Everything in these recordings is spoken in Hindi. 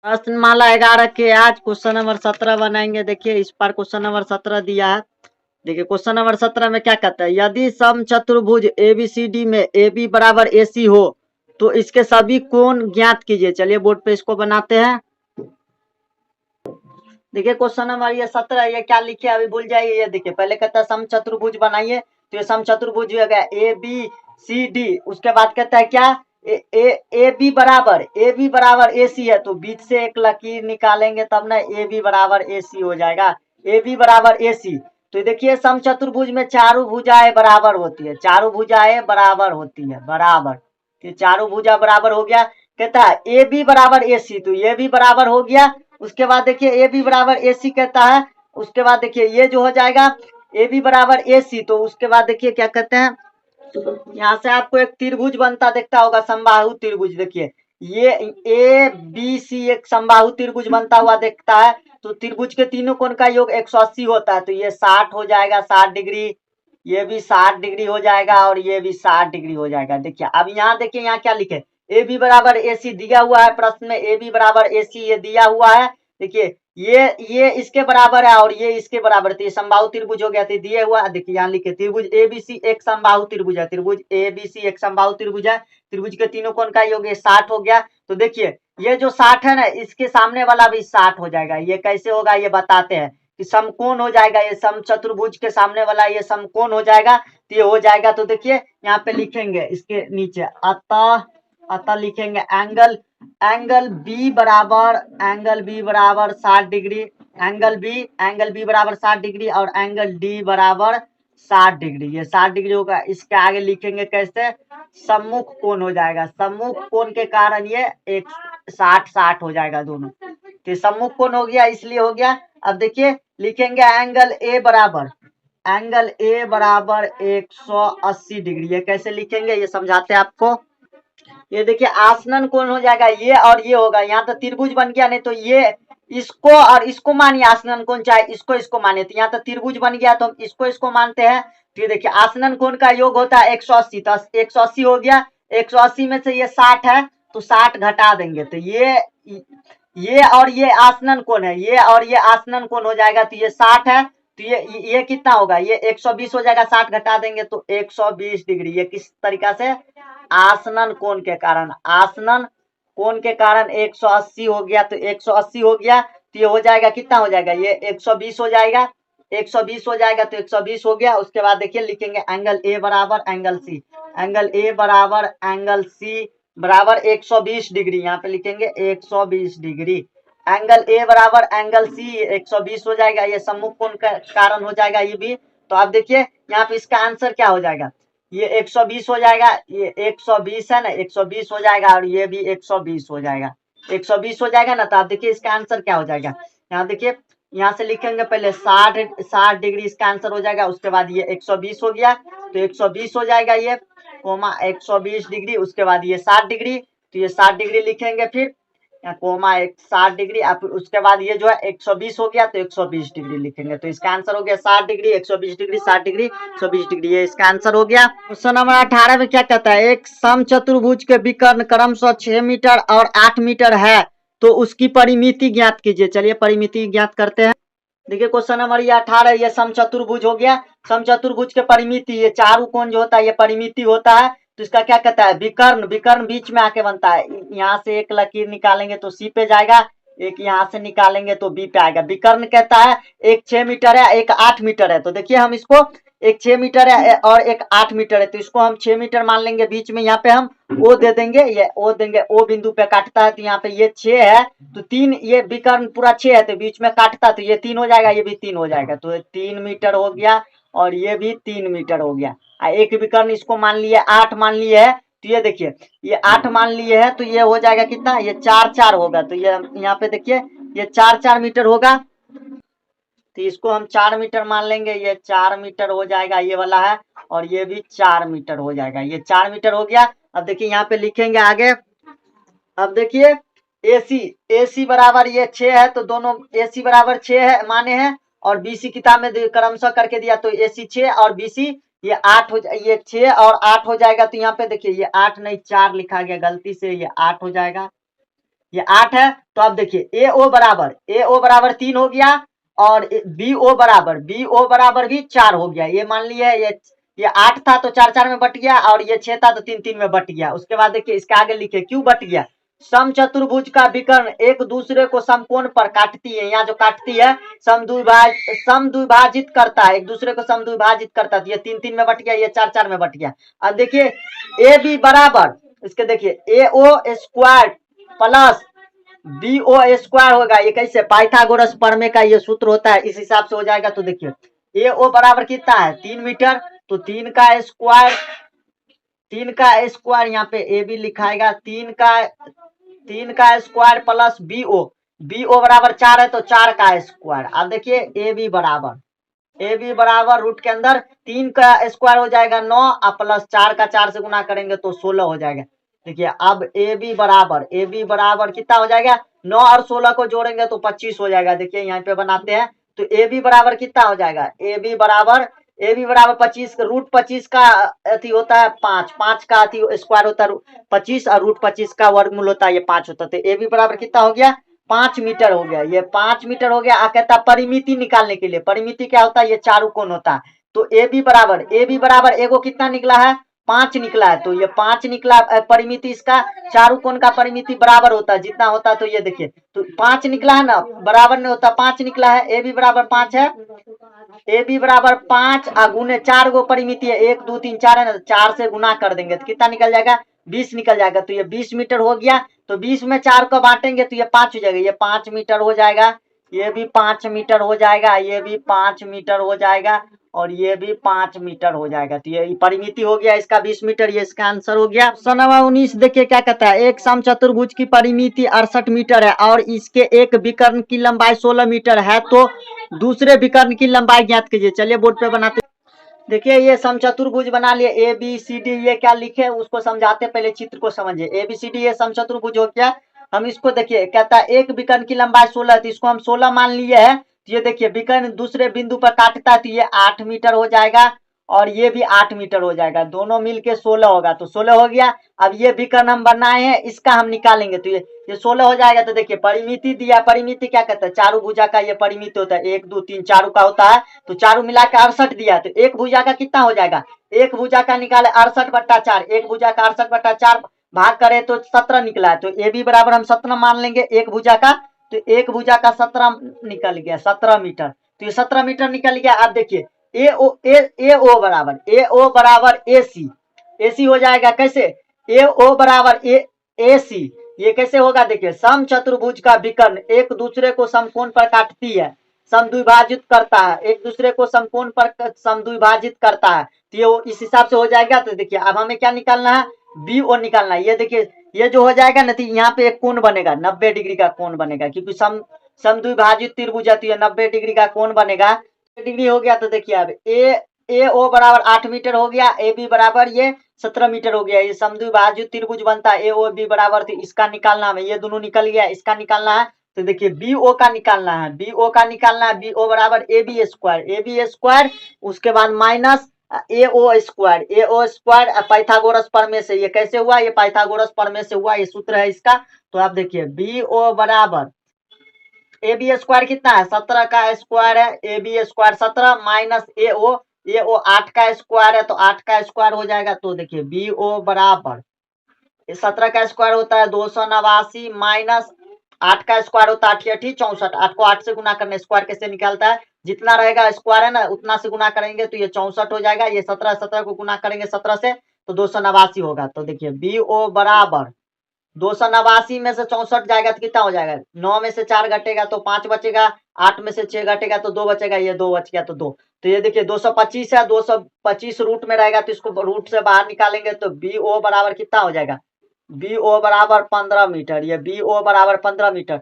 प्रश्नमाला 11 के आज क्वेश्चन नंबर 17 बनाएंगे। देखिए इस पर क्वेश्चन नंबर 17 दिया है। देखिए क्वेश्चन नंबर 17 में क्या कहता है, यदि समचतुर्भुज एबीसीडी में ए बी बराबर ए सी हो तो इसके सभी कोण ज्ञात कीजिए। चलिए बोर्ड पे इसको बनाते हैं। देखिए क्वेश्चन नंबर ये 17 ये क्या लिखे अभी भूल जाइए। ये देखिए पहले कहता है समचतुर्भुज बनाइए, तो ये समचतुर्भुज हो गया ए बी सी डी। उसके बाद कहता है क्या, ए बी बराबर ए सी है, तो बीच से एक लकीर निकालेंगे तब ना ए बी बराबर ए सी हो जाएगा। ए बी बराबर ए सी, तो देखिए समचतुर्भुज में चारों भुजाएं बराबर होती है, चारों भुजाएं बराबर होती है, बराबर। तो चारों भुजा बराबर हो गया। कहता है ए बी बराबर ए सी, तो ये भी बराबर हो गया। उसके बाद देखिए ए बी बराबर ए सी कहता है। उसके बाद देखिए ये जो हो जाएगा ए बी बराबर ए सी, तो उसके बाद देखिए क्या कहते हैं, यहाँ से आपको एक त्रिभुज बनता दिखता होगा, समबाहु त्रिभुज। देखिए ये ए बी सी एक समबाहु त्रिभुज बनता हुआ दिखता है। तो त्रिभुज के तीनों कोण का योग 180 होता है, तो ये 60 हो जाएगा, 60 डिग्री। ये भी 60 डिग्री हो जाएगा और ये भी 60 डिग्री हो जाएगा। देखिए अब यहाँ देखिए यहाँ क्या लिखे, ए बी बराबर ए सी दिया हुआ है प्रश्न में, ए बी बराबर ए सी ये दिया हुआ है। देखिए ये इसके बराबर है और ये इसके बराबर, तो ये समबाहु त्रिभुज हो गया। तो दिए हुआ देखिए यहाँ लिखे त्रिभुज एबीसी एक समबाहु त्रिभुज है, त्रिभुज एबीसी एक समबाहु त्रिभुज है। त्रिभुज के तीनों कोण का योग 60 हो गया। तो देखिए ये जो 60 है ना, इसके सामने वाला भी 60 हो जाएगा। ये कैसे होगा ये बताते हैं कि समकोण हो जाएगा, ये समचतुर्भुज के सामने वाला ये समकोण हो जाएगा। तो ये हो जाएगा, तो देखिए यहाँ पे लिखेंगे इसके नीचे अतः लिखेंगे एंगल बी बराबर 60 डिग्री, एंगल बी बराबर 60 डिग्री और एंगल डी बराबर 60 डिग्री। ये 60 डिग्री होगा। इसके आगे लिखेंगे कैसे, सम्मुख कोण हो जाएगा, सम्मुख कोण के कारण ये एक 60 हो जाएगा दोनों। तो सम्मुख कोण हो गया, इसलिए हो गया। अब देखिए लिखेंगे एंगल ए बराबर 180 डिग्री। ये कैसे लिखेंगे ये समझाते हैं आपको। ये देखिए आसनन कोण हो जाएगा, ये और ये होगा। यहाँ तो त्रिभुज बन गया, नहीं तो ये इसको और इसको मानिए आसनन कोण, चाहे इसको मानिए। तो यहाँ तो त्रिभुज बन गया, तो हम इसको मानते हैं। तो ये देखिए आसनन कोण का योग होता है 180, तो 180 हो गया। 180 में से ये 60 है, तो 60 घटा देंगे, तो ये और ये आसनन कोण है, ये और ये आसनन कोण हो जाएगा। तो ये 60 है, तो ये कितना होगा, ये 120 हो जाएगा। 60 घटा देंगे तो 120 डिग्री। ये किस तरीका से, आसनन कोण के कारण, आसनन कोण के कारण 180 हो गया। तो 180 हो गया, तो ये हो जाएगा कितना हो जाएगा, ये 120 हो जाएगा। 120 हो जाएगा, तो 120 हो गया। उसके बाद देखिए लिखेंगे एंगल ए बराबर एंगल सी, एंगल ए बराबर एंगल सी बराबर 120 डिग्री। यहाँ पे लिखेंगे 120 डिग्री। एंगल ए बराबर एंगल सी 120 हो जाएगा, ये सम्मुख कोण का कारण हो जाएगा ये भी। तो आप देखिए यहाँ पे इसका आंसर क्या हो जाएगा, ये 120 हो जाएगा, ये 120 है ना, 120 हो जाएगा और ये भी 120 हो जाएगा। 120 हो जाएगा ना, तो आप देखिए इसका आंसर क्या हो जाएगा। यहाँ देखिए यहाँ से लिखेंगे पहले 60 डिग्री इसका आंसर हो जाएगा। उसके बाद ये 120 हो गया, तो 120 हो जाएगा ये कोमा 120 डिग्री। उसके बाद ये 60 डिग्री, तो ये 60 डिग्री लिखेंगे, फिर कोमा 60 डिग्री। उसके बाद ये जो है 120 हो गया, तो 120 डिग्री लिखेंगे। तो इसका आंसर हो गया 60 डिग्री, 120 डिग्री, 60 डिग्री, 120 डिग्री। ये इसका आंसर हो गया। क्वेश्चन नंबर 18 में क्या कहता है, एक समचतुर्भुज के विकर्ण क्रमशः 6 मीटर और 8 मीटर है, तो उसकी परिमिति ज्ञात कीजिए। चलिए परिमिति ज्ञात करते हैं। देखिए क्वेश्चन नंबर ये 18, ये समचतुर्भुज हो गया। समचतुर्भुज के परिमिति, ये चारों कोण जो होता है ये परिमिति होता है। तो इसका क्या कहता है, विकर्ण बीच में आके बनता है। यहाँ से एक लकीर निकालेंगे तो सी पे जाएगा, एक यहाँ से निकालेंगे तो बी पे आएगा। विकर्ण कहता है एक 6 मीटर है, एक 8 मीटर है। तो देखिए हम इसको, एक 6 मीटर है और एक 8 मीटर है, तो इसको हम 6 मीटर मान लेंगे। बीच में यहाँ पे हम ओ दे देंगे, ये ओ देंगे, ओ बिंदु पे काटता है। तो यहाँ पे ये 6 है, तो 3, ये विकर्ण पूरा 6 है, तो बीच में काटता तो ये 3 हो जाएगा, ये भी 3 हो जाएगा। तो 3 मीटर हो गया और ये भी 3 मीटर हो गया। एक विकर्ण इसको मान लिए 8 मान लिए है, तो ये देखिए ये 8 मान लिए है, तो ये हो जाएगा कितना, ये 4 होगा। तो ये यहाँ पे देखिए ये 4 मीटर होगा, तो इसको हम 4 मीटर मान लेंगे। ये 4 मीटर हो जाएगा ये वाला है, और ये भी 4 मीटर हो जाएगा। ये 4 मीटर हो गया। अब देखिए यहाँ पे लिखेंगे आगे। अब देखिए AC बराबर ये 6 है, तो दोनों AC बराबर 6 है माने हैं, और BC किताब में क्रमशः करके दिया, तो AC 6 और BC ये 8 हो जाए, ये 6 और 8 हो जाएगा। तो यहाँ पे देखिए ये 8 नहीं 4 लिखा गया गलती से, ये 8 हो जाएगा। ये 8 है। तो अब देखिए ए ओ बराबर 3 हो गया, और बी ओ बराबर भी 4 हो गया। ये मान लिया ये 8 था तो 4 4 में बट गया, और ये 6 था तो 3 3 में बट गया। उसके बाद देखिए इसके आगे लिखे क्यों बट गया। समचतुर्भुज का विकर्ण एक दूसरे को समकोण पर काटती है। यहाँ जो काटती है समद्विभाजित करता है, एक दूसरे को समद्विभाजित करता है। ये 3 3 में बट गया, ये 4 4 में बट गया। अब देखिए ए बी बराबर, इसके देखिए A O square plus B O square होगा। ये कैसे, पाइथागोरस प्रमेय का ये सूत्र होता है, इस हिसाब से हो जाएगा। तो देखिए ए ओ बराबर कितना है 3 मीटर, तो 3 का स्क्वायर, 3 का स्क्वायर यहाँ पे ए बी लिखाएगा, 3 का स्क्वायर प्लस बी ओ बराबर 4 है तो 4 का स्क्वायर। अब देखिए ए बी बराबर रूट के अंदर 3 का स्क्वायर हो जाएगा 9, और प्लस 4 का 4 से गुना करेंगे तो 16 हो जाएगा। देखिए अब ए बी बराबर कितना हो जाएगा, 9 और 16 को जोड़ेंगे तो 25 हो जाएगा। देखिए यहाँ पे बनाते हैं, तो ए बी बराबर कितना हो जाएगा, ए बी बराबर 25, रूट 25 का अथी होता है 5, 5 का अथी स्क्वायर होता है 25, और रूट 25 का वर्गमूल होता है ये 5 होता है। तो ए बी बराबर कितना हो गया, 5 मीटर हो गया। ये 5 मीटर हो गया। कहता है परिमिति निकालने के लिए, परिमिति क्या होता है, ये चारुकोण होता है। तो ए बी बराबर एगो कितना निकला है, 5 निकला है। तो ये 5 निकला, परिमिति इसका चारुकोण का परिमिति बराबर होता है जितना होता है। तो ये देखिए तो 5 निकला है ना, बराबर नहीं होता, 5 निकला है। ए बी बराबर 5 है, ए बी बराबर 5 गुने 4 गो परिमिति है, 1 2 3 4 है ना, 4 से गुना कर देंगे तो कितना निकल जाएगा, 20 निकल जाएगा। तो ये 20 मीटर हो गया। तो 20 में 4 को बांटेंगे तो ये 5 हो जाएगा, ये 5 मीटर हो जाएगा, ये भी 5 मीटर हो जाएगा, ये भी 5 मीटर हो जाएगा, और ये भी 5 मीटर हो जाएगा। तो ये परिमिति हो गया इसका 20 मीटर, ये इसका आंसर हो गया। प्रश्न नंबर 19 देखिए क्या कहता है, एक समचतुर्भुज की परिमिति 68 मीटर है और इसके एक विकर्ण की लंबाई 16 मीटर है, तो दूसरे विकर्ण की लंबाई ज्ञात कीजिए। चलिए बोर्ड पे बनाते। देखिए ये समचतुर्भुज बना लिए, ए बी सी डी, ये क्या लिखे उसको समझाते, पहले चित्र को समझिए। ए बी सी डी ये समचतुर्भुज हो गया। हम इसको देखिए, कहता है एक विकर्ण की लंबाई 16 है, तो इसको हम 16 मान लिए है। तो ये देखिए विकर्ण दूसरे बिंदु पर काटता है, तो ये 8 मीटर हो जाएगा, और ये भी 8 मीटर हो जाएगा, दोनों मिलके 16 होगा। तो 16 हो गया। अब ये विकर्ण हम बनाए हैं, इसका हम निकालेंगे, तो ये 16 हो जाएगा। तो देखिए परिमिति दिया, परिमिति क्या कहता है, चारू भुजा का ये परिमिति होता है, 1 2 3 चारू का होता है। तो चारू मिला के 68 दिया, तो एक भुजा का कितना हो जाएगा, एक भुजा का निकाले 68/4, एक भुजा का 68/4 भाग करे तो 17 निकला है। तो ए बी बराबर हम 17 मान लेंगे एक भुजा का। तो एक भुजा का 17 निकल गया, 17 मीटर। तो ये 17 मीटर निकल गया। आप देखिए ए ओ बराबर ए सी हो जाएगा। कैसे, ए ओ बराबर ए सी, ये कैसे होगा, देखिए समचतुर्भुज का विकर्ण एक दूसरे को समकोण पर काटती है, समद्विभाजित करता है, एक दूसरे को समकोण पर समद्विभाजित करता है। तो ये इस हिसाब से हो जाएगा। तो देखिए अब हमें क्या निकालना है, बी ओ निकालना है। ये देखिए ये जो हो जाएगा ना, तो यहाँ पे एक कोण बनेगा, 90 डिग्री का कोण बनेगा, क्योंकि समद्विभाजित त्रिभुज है, तो ये 90 डिग्री का कोण बनेगा। डिग्री हो गया। तो देखिए अब ए ओ बराबर 8 मीटर हो गया, ए बी बराबर ये 17 मीटर हो गया। ये समद्विभाजित त्रिभुज बनता है ए ओ बी बराबर, तो इसका निकालना है, ये दोनों निकल गया, इसका निकालना है। तो देखिए बी ओ का निकालना है, बी ओ बराबर ए बी स्क्वायर, उसके बाद माइनस ए ओ स्क्वायर पाइथागोरस प्रमेय से। ये कैसे हुआ, ये पाइथागोरस प्रमेय से हुआ, ये सूत्र है इसका। तो आप देखिए बी ओ बराबर ए बी स्क्वायर कितना है, 17 का स्क्वायर है, ए बी स्क्वायर 17 माइनस ए ओ 8 का स्क्वायर है, तो 8 का स्क्वायर हो जाएगा। तो देखिए बी ओ बराबर 17 का स्क्वायर होता है 289 माइनस 8 का स्क्वायर होता है 8 64, 8 को 8 से गुना करने स्क्वायर कैसे निकालता है, जितना रहेगा स्क्वायर है ना उतना से गुना करेंगे तो ये 64 हो जाएगा। ये 17 को गुना करेंगे 17 से तो 289 होगा। तो देखिए बी ओ बराबर 289 में से 64 जाएगा तो कितना हो जाएगा, 9 में से 4 घटेगा तो 5 बचेगा, 8 में से 6 घटेगा तो 2 बचेगा, ये 2 बच गया तो 2। तो ये देखिए 225 है, 225 रूट में रहेगा तो इसको रूट से बाहर निकालेंगे तो बी ओ बराबर कितना हो जाएगा, बी ओ बराबर 15 मीटर। ये बी ओ बराबर 15 मीटर,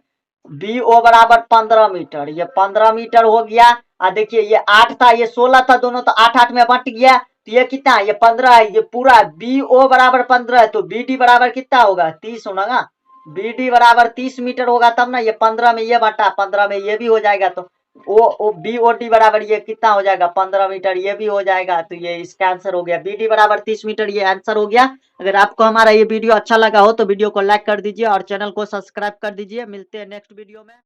बी ओ बराबर 15 मीटर, ये 15 मीटर हो गया। देखिए ये 8 था ये 16 था, दोनों तो 8 8 में बंट गया। तो ये कितना है, ये 15 है, ये पूरा बी ओ बराबर 15 है, तो बी डी बराबर कितना होगा 30 होगा ना, बी डी बराबर 30 मीटर होगा तब ना। ये 15 में ये बटा 15 में ये भी हो जाएगा, तो ओ बी ओ डी बराबर ये कितना हो जाएगा 15 मीटर, ये भी हो जाएगा। तो ये इसका आंसर हो गया बी डी बराबर 30 मीटर, ये आंसर हो गया। अगर आपको हमारा ये वीडियो अच्छा लगा हो तो वीडियो को लाइक कर दीजिए और चैनल को सब्सक्राइब कर दीजिए। मिलते हैं नेक्स्ट वीडियो में।